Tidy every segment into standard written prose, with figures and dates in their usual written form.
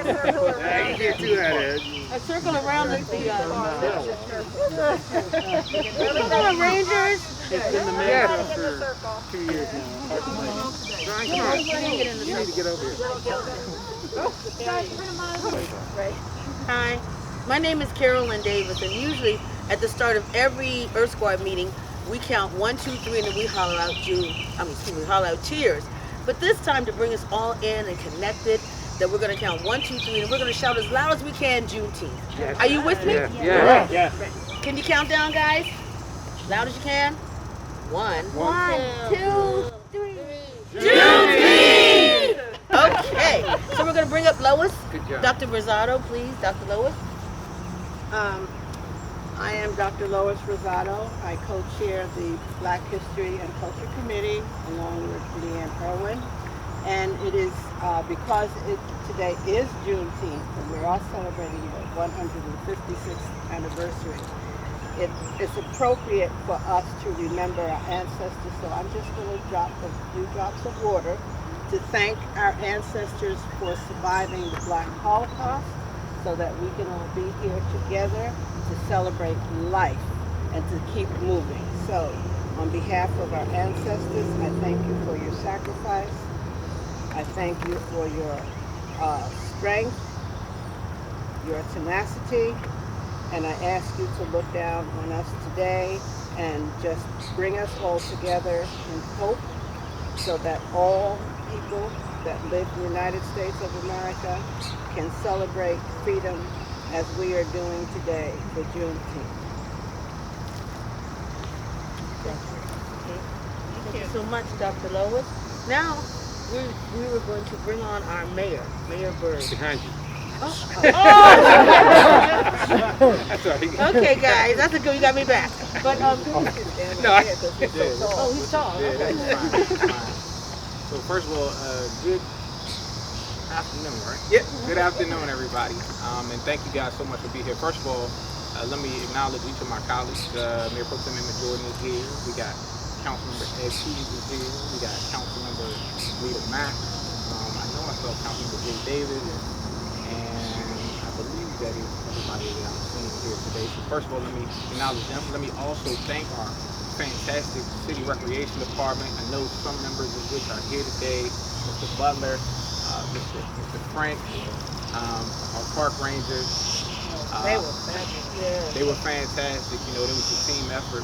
You get too out of it. A circle around the Power Rangers. It's been the mantra for 2 years now. John, come on. You need to get over here. Hi, my name is Carolyn Davis, and usually at the start of every Earth Squad meeting, we count 1, 2, 3, and then we holler out we holler out cheers. But this time, to bring us all in and connected, that we're going to count 1, 2, 3, and we're going to shout as loud as we can, Juneteenth. Yes. Are you with me? Yeah. Can you count down, guys? As loud as you can. 1, 2, 3. Juneteenth! Okay, so we're going to bring up Lois. Good job. Dr. Rosado, please. Dr. Lois. I am Dr. Lois Rosado. I co-chair the Black History and Culture Committee along with Leanne Irwin. And it is because today is Juneteenth and we're all celebrating the 156th anniversary. It's appropriate for us to remember our ancestors. So I'm just going to drop a few drops of water to thank our ancestors for surviving the Black Holocaust so that we can all be here together to celebrate life and to keep moving. So on behalf of our ancestors, I thank you for your sacrifice. I thank you for your strength, your tenacity, and I ask you to look down on us today and just bring us all together in hope so that all people that live in the United States of America can celebrate freedom as we are doing today for Juneteenth. Thank you so much, Dr. Lois. Now, we were going to bring on our mayor, Mayor Bird. Behind you. Oh. That's right. Okay, guys, that's a good. You got me back. But No, he's tall. Yeah, Okay. that's fine. So first of all, good afternoon, right? Yep. Good afternoon, everybody. And thank you guys so much for being here. First of all, let me acknowledge each of my colleagues. Mayor Pro Tem Jordan is here. We got Councilmember Ed Keys is here. We got Councilmember Rita Mack. I know I saw Councilmember Jay Davis. And I believe that is everybody that I'm seeing here today. So first of all, let me acknowledge them. Let me also thank our fantastic City Recreation Department. I know some members of which are here today. Mr. Butler, Mr. Frank, our park rangers. They were fabulous. Yeah. They were fantastic. You know, it was a team effort.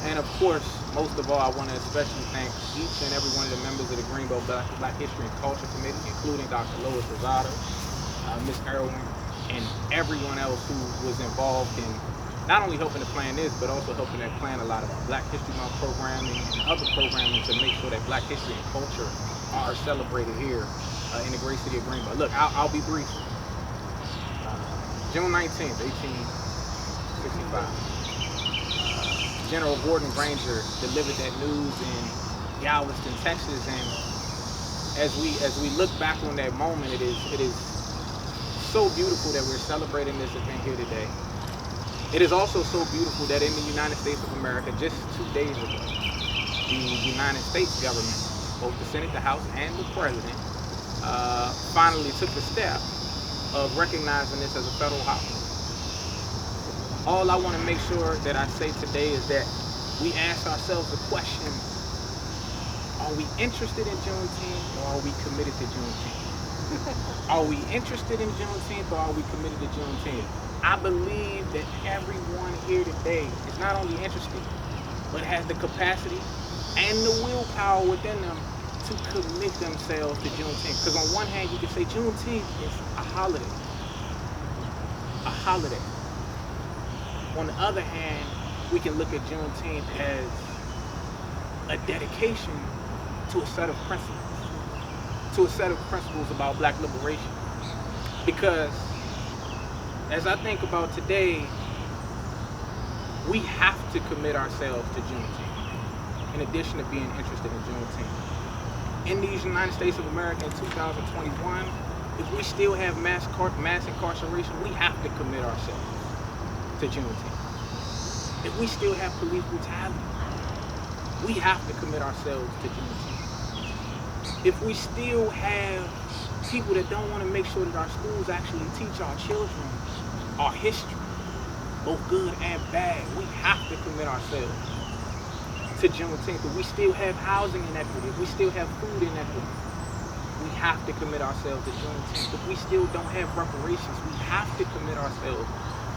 And of course, most of all, I want to especially thank each and every one of the members of the Greenbelt Black History and Culture Committee, including Dr. Lois Rosado, Ms. Irwin, and everyone else who was involved in not only helping to plan this, but also helping to plan a lot of Black History Month programming and other programming to make sure that Black history and culture are celebrated here in the great city of Greenbelt. Look, I'll be brief. June 19th, 1865. General Gordon Granger delivered that news in Galveston, Texas, and as we look back on that moment, it is so beautiful that we're celebrating this event here today. It is also so beautiful that in the United States of America, just 2 days ago, the United States government, both the Senate, the House, and the President, finally took the step of recognizing this as a federal holiday. All I want to make sure that I say today is that we ask ourselves the question, are we interested in Juneteenth or are we committed to Juneteenth? Are we interested in Juneteenth or are we committed to Juneteenth? I believe that everyone here today is not only interested, but has the capacity and the willpower within them to commit themselves to Juneteenth. Because on one hand, you can say Juneteenth is a holiday. A holiday. On the other hand, we can look at Juneteenth as a dedication to a set of principles about Black liberation. Because as I think about today, we have to commit ourselves to Juneteenth, in addition to being interested in Juneteenth. In these United States of America in 2021, if we still have mass incarceration, we have to commit ourselves to Juneteenth. If we still have police brutality, we have to commit ourselves to Juneteenth. If we still have people that don't want to make sure that our schools actually teach our children our history, both good and bad. We have to commit ourselves to Juneteenth. If we still have housing inequity, if we still have food inequity, we have to commit ourselves to Juneteenth. If we still don't have reparations, we have to commit ourselves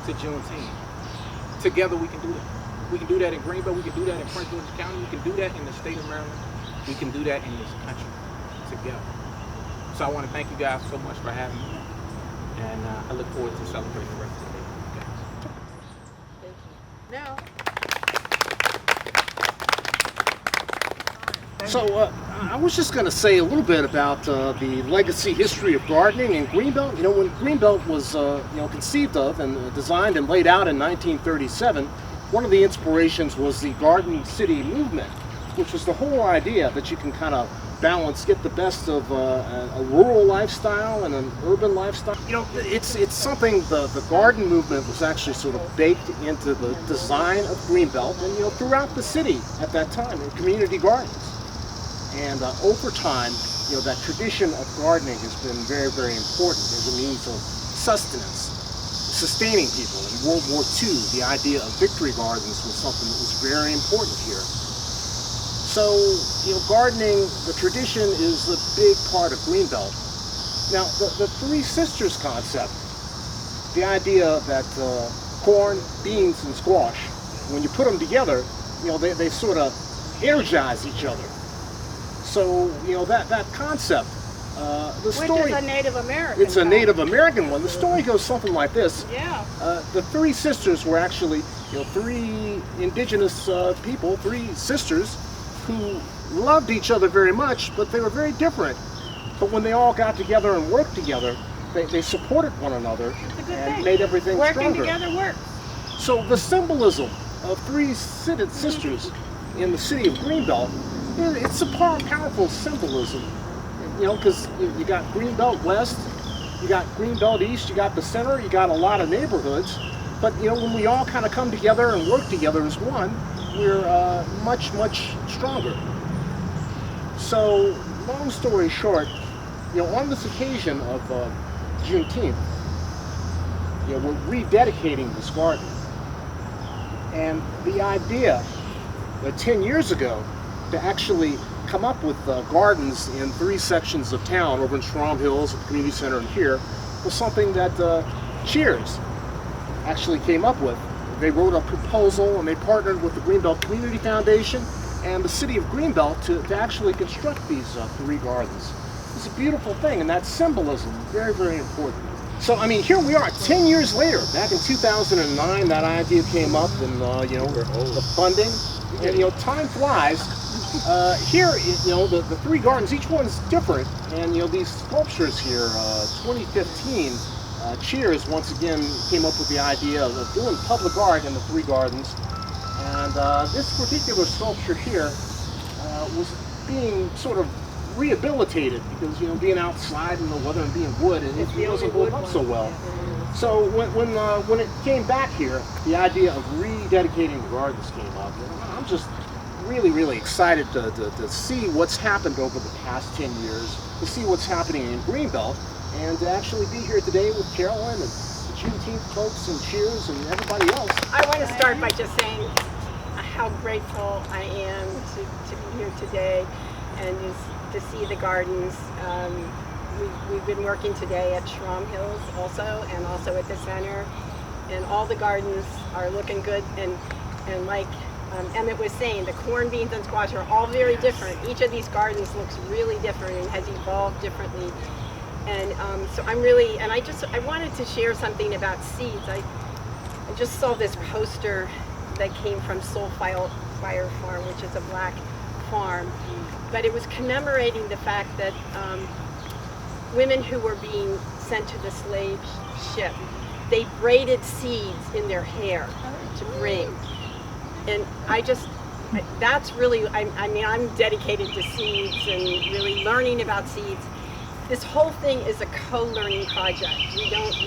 to Juneteenth. Together we can do that. We can do that in Greenbelt, we can do that in Prince George's County, we can do that in the state of Maryland, we can do that in this country together. So I want to thank you guys so much for having me, and I look forward to celebrating the rest of the day with you guys. Now, So I was just going to say a little bit about the legacy history of gardening in Greenbelt. You know, when Greenbelt was conceived of and designed and laid out in 1937, one of the inspirations was the Garden City movement, which was the whole idea that you can kind of balance, get the best of a rural lifestyle and an urban lifestyle. You know, it's something, the garden movement was actually sort of baked into the design of Greenbelt and, you know, throughout the city at that time in community gardens. And over time, you know, that tradition of gardening has been very, very important as a means of sustenance, sustaining people. In World War II, the idea of victory gardens was something that was very important here. So, you know, gardening, the tradition is a big part of Greenbelt. Now, the Three Sisters concept, the idea that corn, beans, and squash, when you put them together, you know, they sort of energize each other. So, you know, that concept, the story... Which is a Native American. It's a Native American one. The story goes something like this. Yeah. The Three Sisters were actually, you know, three indigenous people, three sisters, who loved each other very much, but they were very different. But when they all got together and worked together, they supported one another and made everything stronger. Working together works. So the symbolism of three sisters in the city of Greenbelt, it's a powerful symbolism. You know, because you got Greenbelt West, you got Greenbelt East, you got the center, you got a lot of neighborhoods. But, you know, when we all kind of come together and work together as one, we're much, much stronger. So, long story short, you know, on this occasion of Juneteenth, you know, we're rededicating this garden. And the idea that 10 years ago to actually come up with gardens in 3 sections of town, over in Strom Hills, at the community center, and here, was something that Cheers actually came up with. They wrote a proposal and they partnered with the Greenbelt Community Foundation and the city of Greenbelt to actually construct these 3 gardens. It's a beautiful thing, and that symbolism is very, very important. So, I mean, here we are 10 years later. Back in 2009, that idea came up, and, you know, the funding, and, you know, time flies. Here, you know, the 3 gardens, each one's different, and, you know, these sculptures here, 2015, Cheers once again came up with the idea of doing public art in the 3 gardens, and this particular sculpture here was being sort of rehabilitated because, you know, being outside in the weather and being wood, and it wasn't holding up so well. So when it came back here, the idea of rededicating the gardens came up, and I'm just really, really excited to see what's happened over the past 10 years, to see what's happening in Greenbelt, and to actually be here today with Carolyn and the Juneteenth folks and Cheers and everybody else. I want to start by just saying how grateful I am to be here today and to see the gardens. We've been working today at Strom Hills also, and also at the center, and all the gardens are looking good, and like Emmett was saying, the corn, beans, and squash are all very different. Each of these gardens looks really different and has evolved differently. And so I'm really, and I wanted to share something about seeds. I just saw this poster that came from Soul Fire Farm, which is a black farm, but it was commemorating the fact that women who were being sent to the slave ship, they braided seeds in their hair to bring. And that's really, I mean, I'm dedicated to seeds and really learning about seeds. This whole thing is a co-learning project.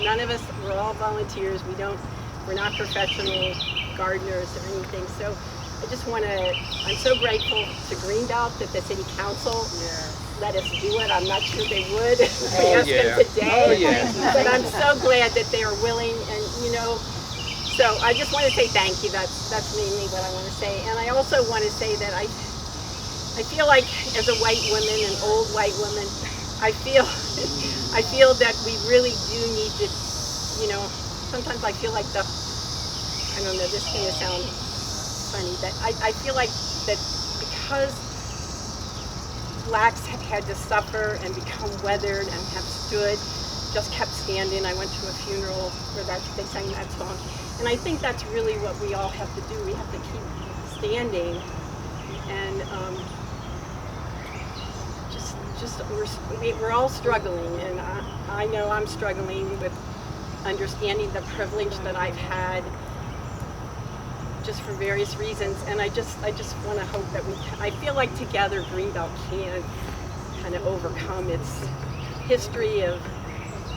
None of us, we're all volunteers. We're not professional gardeners or anything. So I just want to, I'm so grateful to Greenbelt, that the City Council let us do it. I'm not sure they would if we Oh, asked yeah. them today. Oh, yeah. But I'm so glad that they are willing, and so I just want to say thank you. That's mainly what I want to say. And I also want to say that I feel like as a white woman, an old white woman, I feel that we really do need to, sometimes I feel like I don't know, this is going to sound funny, that I feel like that because blacks have had to suffer and become weathered and have stood, just kept standing. I went to a funeral where they sang that song. And I think that's really what we all have to do. We have to keep standing and we're all struggling, and I know I'm struggling with understanding the privilege that I've had just for various reasons, and I just want to hope that I feel like together Greenbelt can kind of overcome its history of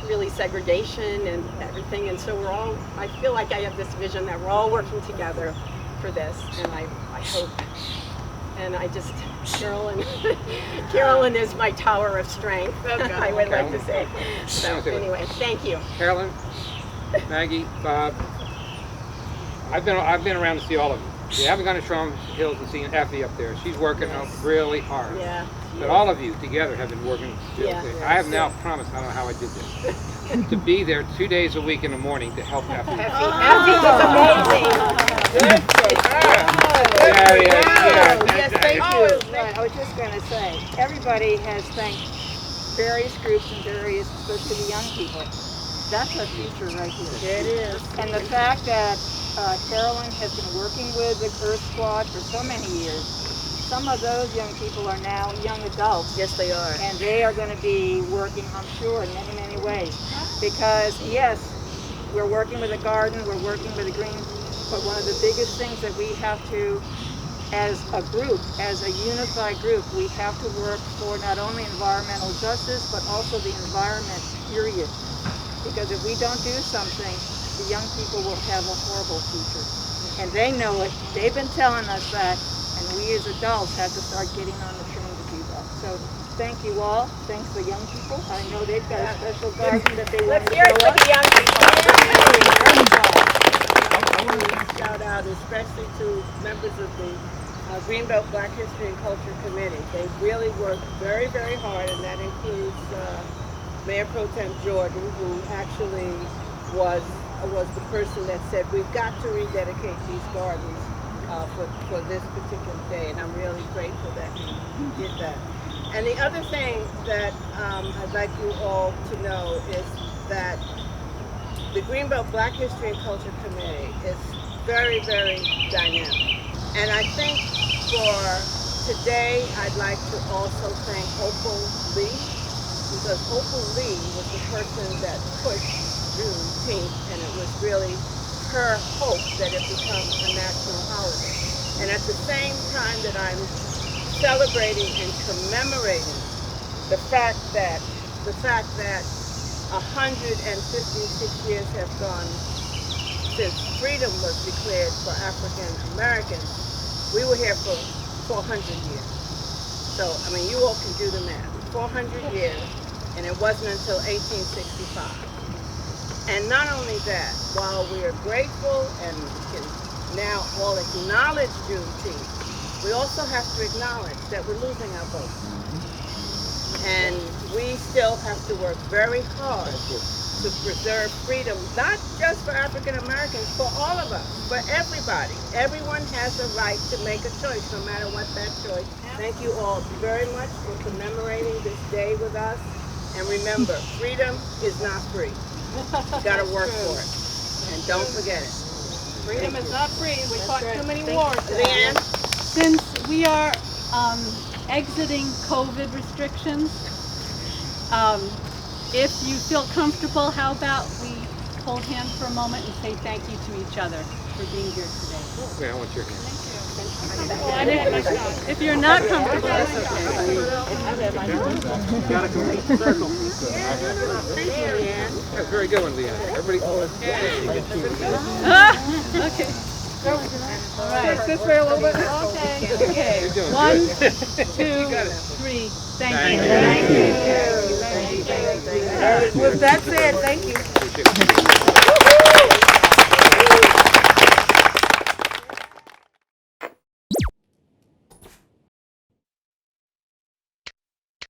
really segregation and everything, and so I feel like I have this vision that we're all working together for this, and I hope, and Carolyn is my tower of strength, I would like to say. So anyway, thank you. Carolyn, Maggie, Bob, I've been around to see all of you. You haven't gone to Trump Hills and seen Effie up there. She's working out really hard. Yeah. But all of you together have been working. Yeah. I have now promised, I don't know how I did this, to be there 2 days a week in the morning to help Effie. Effie is amazing. Yes, thank you. I was just going to say, everybody has thanked various groups and various, especially the young people. That's our future right here. It is. And the fact that Carolyn has been working with the Earth Squad for so many years, some of those young people are now young adults. Yes, they are. And they are going to be working, I'm sure, in many, many ways. Because, yes, we're working with the garden, we're working with the green, but one of the biggest things that we have to, as a group, as a unified group, we have to work for not only environmental justice, but also the environment, period. Because if we don't do something, the young people will have a horrible future. And they know it. They've been telling us that. And we as adults have to start getting on the train to do that. So thank you all. Thanks for young people. I know they've got a special garden that they want Let's to hear it show for us. the young people. I want to shout out especially to members of the Greenbelt Black History and Culture Committee. They really worked very, very hard, and that includes Mayor Pro Tem Jordan, who actually was the person that said we've got to rededicate these gardens for this particular day, and I'm really grateful that he did that. And the other thing that I'd like you all to know is that the Greenbelt Black History and Culture Committee is very, very dynamic. And I think for today, I'd like to also thank Opal Lee, because Opal Lee was the person that pushed Juneteenth, and it was really her hope that it becomes a national holiday. And at the same time that I'm celebrating and commemorating the fact that 156 years have gone since freedom was declared for African Americans, we were here for 400 years. So, I mean, you all can do the math. 400 years, and it wasn't until 1865. And not only that, while we are grateful and we can now all acknowledge Juneteenth, we also have to acknowledge that we're losing our votes. And we still have to work very hard to preserve freedom, not just for African Americans, for all of us, for everybody. Everyone has a right to make a choice, no matter what that choice is. Thank you all very much for commemorating this day with us. And remember, freedom is not free. You gotta work for it. And don't forget it. Freedom is not free. We fought too many wars. Leanne? Since we are exiting COVID restrictions, if you feel comfortable, how about we hold hands for a moment and say thank you to each other for being here today. Wait, I want your hand. If you're not comfortable, that's okay. Got a complete circle. That's very good one, Leanne. Everybody. Okay. All right. This way a little bit. Okay. You're doing 1, good. 2, 3. Thank you. Thank you. Thank you. With that said, thank you. Appreciate it.